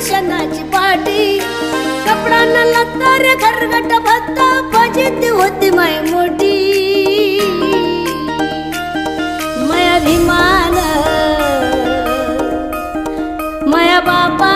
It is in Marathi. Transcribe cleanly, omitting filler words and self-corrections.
शेणाची पाटी कपडा न लागता रे घरगट भत्ता फजिती होती माय मोठी माया अभिमान माया बापा